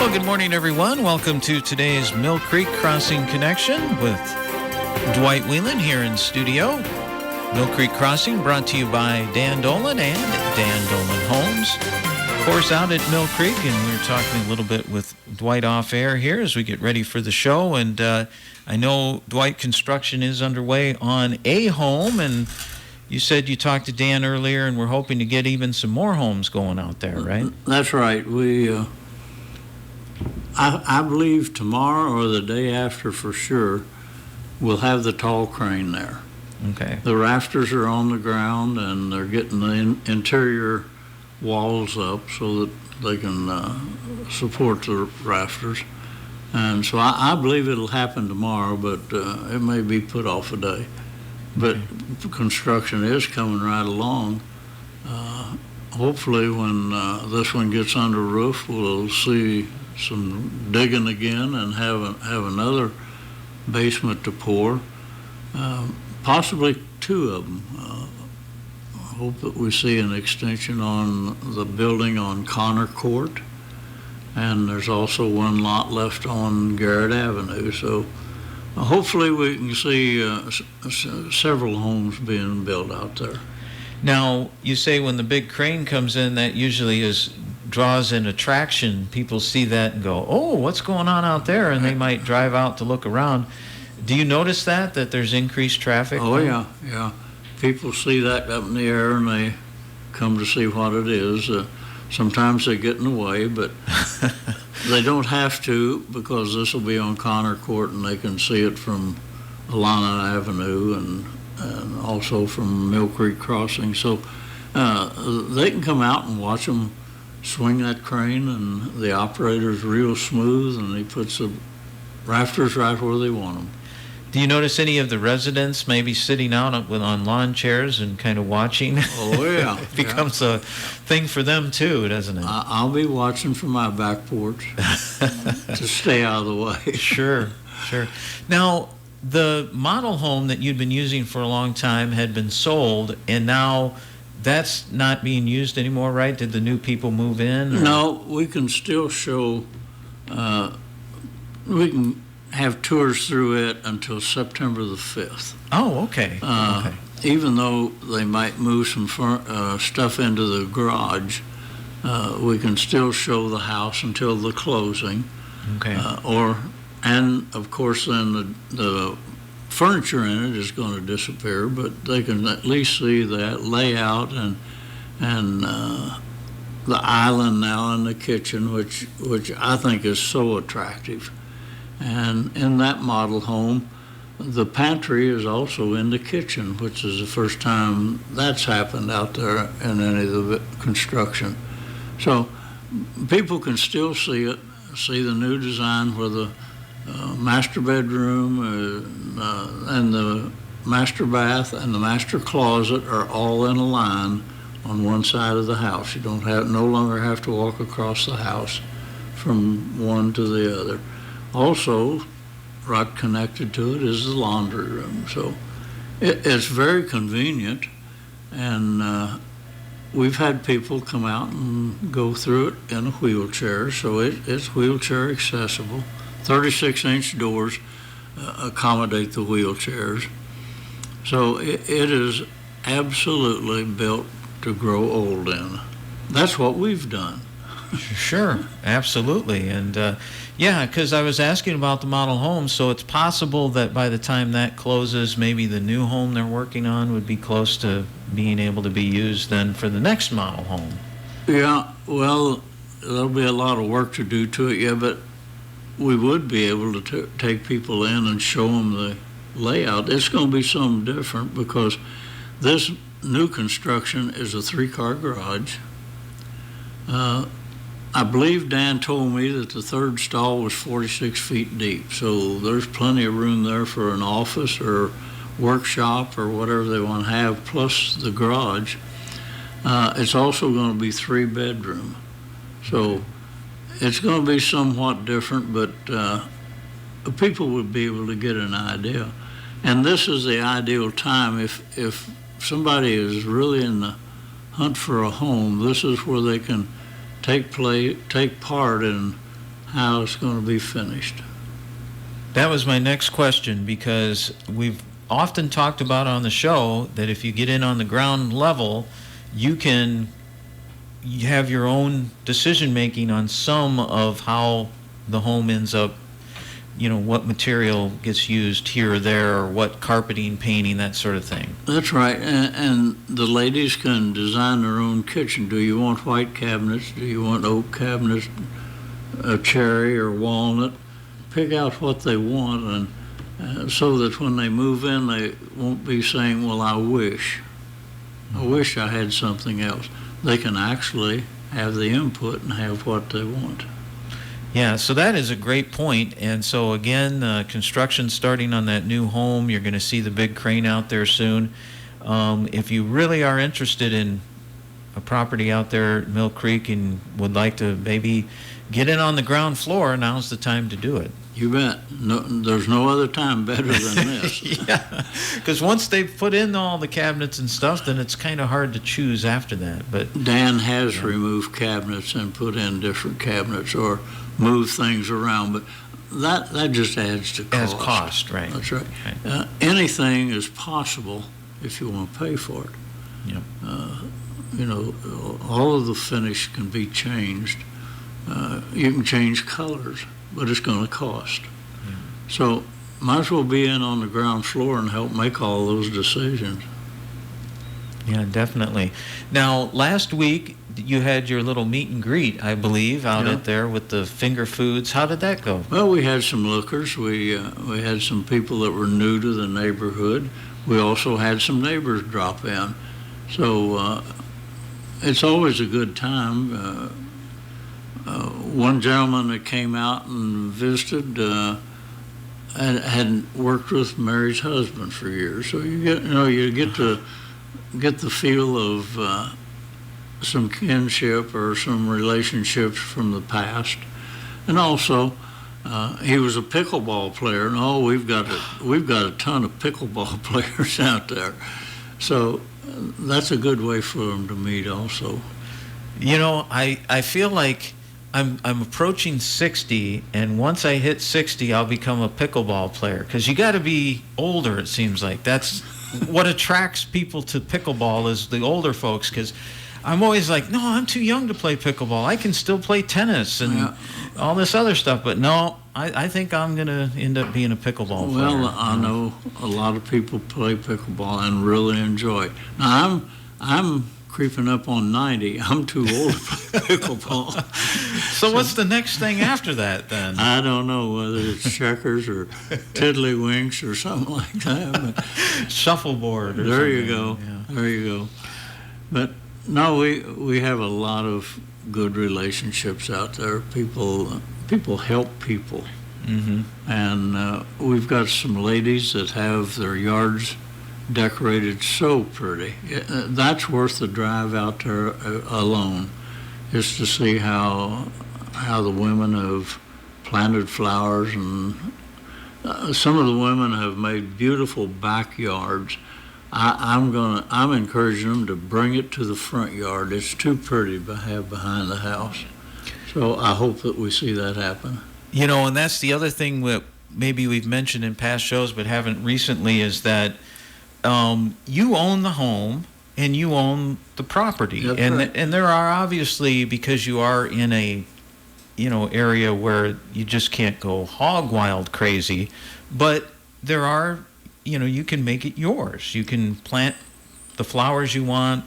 Well, good morning, everyone. Welcome to today's Mill Creek Crossing Connection with Dwight Wheelan here in studio. Mill Creek Crossing brought to you by Dan Dolan and Dan Dolan Homes. Of course, out at Mill Creek, and we were talking a little bit with Dwight off air here as we get ready for the show. And I know, Dwight, construction is underway on a home, and you said you talked to Dan earlier, and we're hoping to get even some more homes going out there, right? That's right. I believe tomorrow or the day after for sure, we'll have the tall crane there. Okay. The rafters are on the ground, and they're getting the interior walls up so that they can support the rafters. And so I believe it'll happen tomorrow, but it may be put off a day. But construction is coming right along. Hopefully when this one gets under roof, we'll see some digging again and have another basement to pour, possibly two of them. I hope that we see an extension on the building on Connor Court, and there's also one lot left on Garrett Avenue. So hopefully we can see several homes being built out there. Now, you say when the big crane comes in, that usually draws an attraction. People see that and go, oh, what's going on out there? And they might drive out to look around. Do you notice that there's increased traffic? Oh, yeah. People see that up in the air and they come to see what it is. Sometimes they get in the way, but they don't have to, because this will be on Connor Court and they can see it from Alana Avenue and also from Mill Creek Crossing. So they can come out and watch them swing that crane, and the operator's real smooth, and he puts the rafters right where they want them. Do you notice any of the residents maybe sitting out on lawn chairs and kind of watching? Oh, yeah. It becomes a thing for them too, doesn't it? I'll be watching from my back porch to stay out of the way. Sure. Now, the model home that you'd been using for a long time had been sold, and now that's not being used anymore, right? Did the new people move in? Or? No, we can still show, we can have tours through it until September the 5th. Oh, okay. Even though they might move some stuff into the garage, we can still show the house until the closing. Okay. And of course then the furniture in it is going to disappear, but they can at least see that layout and the island now in the kitchen, which I think is so attractive. And in that model home, the pantry is also in the kitchen, which is the first time that's happened out there in any of the construction. So people can still see it, see the new design where the master bedroom and the master bath and the master closet are all in a line on one side of the house. You no longer have to walk across the house from one to the other. Also, right connected to it is the laundry room. So it's very convenient, and we've had people come out and go through it in a wheelchair, so it's wheelchair accessible. 36-inch doors accommodate the wheelchairs. So it is absolutely built to grow old in. That's what we've done. Sure, absolutely. And yeah, because I was asking about the model home, so it's possible that by the time that closes, maybe the new home they're working on would be close to being able to be used then for the next model home. Yeah, well, there'll be a lot of work to do to it, yeah, but we would be able to take people in and show them the layout. It's going to be something different because this new construction is a 3-car garage. I believe Dan told me that the third stall was 46 feet deep, so there's plenty of room there for an office or workshop or whatever they want to have, plus the garage. It's also going to be 3-bedroom. So it's going to be somewhat different, but people would be able to get an idea. And this is the ideal time. If somebody is really in the hunt for a home, this is where they can take part in how it's going to be finished. That was my next question, because we've often talked about on the show that if you get in on the ground level, you have your own decision making on some of how the home ends up, what material gets used here or there, or what carpeting, painting, that sort of thing. That's right. And the ladies can design their own kitchen. Do you want white cabinets? Do you want oak cabinets, a cherry or walnut? Pick out what they want, and so that when they move in, they won't be saying, well, I wish I had something else. They can actually have the input and have what they want. Yeah, so that is a great point. And so again, construction starting on that new home. You're going to see the big crane out there soon. If you really are interested in a property out there at Mill Creek and would like to maybe get in on the ground floor, now's the time to do it. You bet. No, there's no other time better than this. Yeah, because once they've put in all the cabinets and stuff, then it's kind of hard to choose after that. But Dan has removed cabinets and put in different cabinets or moved things around, but that just adds to cost. As cost, right. That's right. Anything is possible if you want to pay for it. Yep. All of the finish can be changed. You can change colors, but it's going to cost. Yeah. So might as well be in on the ground floor and help make all those decisions. Yeah, definitely. Now, last week you had your little meet and greet, I believe, out at there with the finger foods. How did that go? Well, we had some lookers. We had some people that were new to the neighborhood. We also had some neighbors drop in. So it's always a good time. One gentleman that came out and visited had worked with Mary's husband for years, so you get to get the feel of some kinship or some relationships from the past, and also he was a pickleball player. And we've got a ton of pickleball players out there, so that's a good way for them to meet also. I feel like I'm approaching 60, and once I hit 60, I'll become a pickleball player, because you got to be older, it seems like. That's what attracts people to pickleball, is the older folks, because I'm always like, no, I'm too young to play pickleball. I can still play tennis and all this other stuff, but no, I think I'm going to end up being a pickleball player. Well, I know a lot of people play pickleball and really enjoy it. Now, I'm creeping up on 90. I'm too old to play pickleball. So what's the next thing after that, then? I don't know whether it's checkers or tiddlywinks or something like that. But shuffleboard or there something. You go. Yeah. There you go. But no, we have a lot of good relationships out there. People help people. Mm-hmm. And we've got some ladies that have their yards decorated so pretty. That's worth the drive out there alone, is to see how the women have planted flowers, and some of the women have made beautiful backyards. I'm encouraging them to bring it to the front yard. It's too pretty to have behind the house. So I hope that we see that happen. And that's the other thing that maybe we've mentioned in past shows but haven't recently, is that you own the home and you own the property. That's and right. And there are, obviously, because you are in a area where you just can't go hog wild crazy, but there are, you can make it yours. You can plant the flowers you want,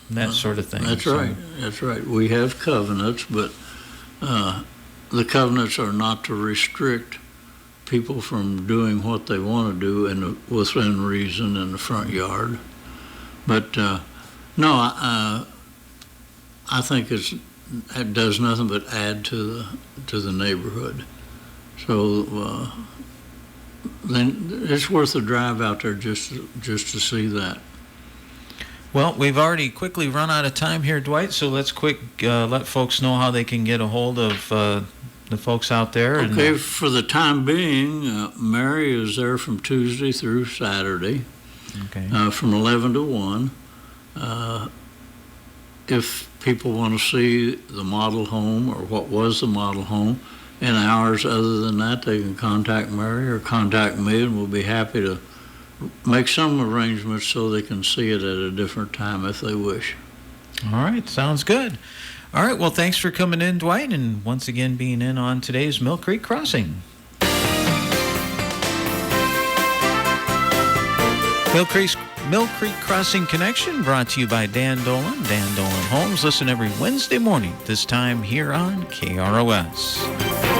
that sort of thing. That's right. That's right. We have covenants, but the covenants are not to restrict people from doing what they want to do within reason in the front yard. But no, I think it does nothing but add to the neighborhood. So then it's worth a drive out there just to see that. Well, we've already quickly run out of time here, Dwight, so let's let folks know how they can get a hold of the folks out there. Okay, for the time being, Mary is there from Tuesday through Saturday, from 11 to 1. If people want to see the model home or what was the model home, in hours. Other than that, they can contact Mary or contact me, and we'll be happy to make some arrangements so they can see it at a different time if they wish. All right, sounds good. All right, well, thanks for coming in, Dwight, and once again being in on today's Mill Creek Crossing. Mill Creek Crossing Connection brought to you by Dan Dolan, Dan Dolan Homes. Listen every Wednesday morning, this time here on KROS.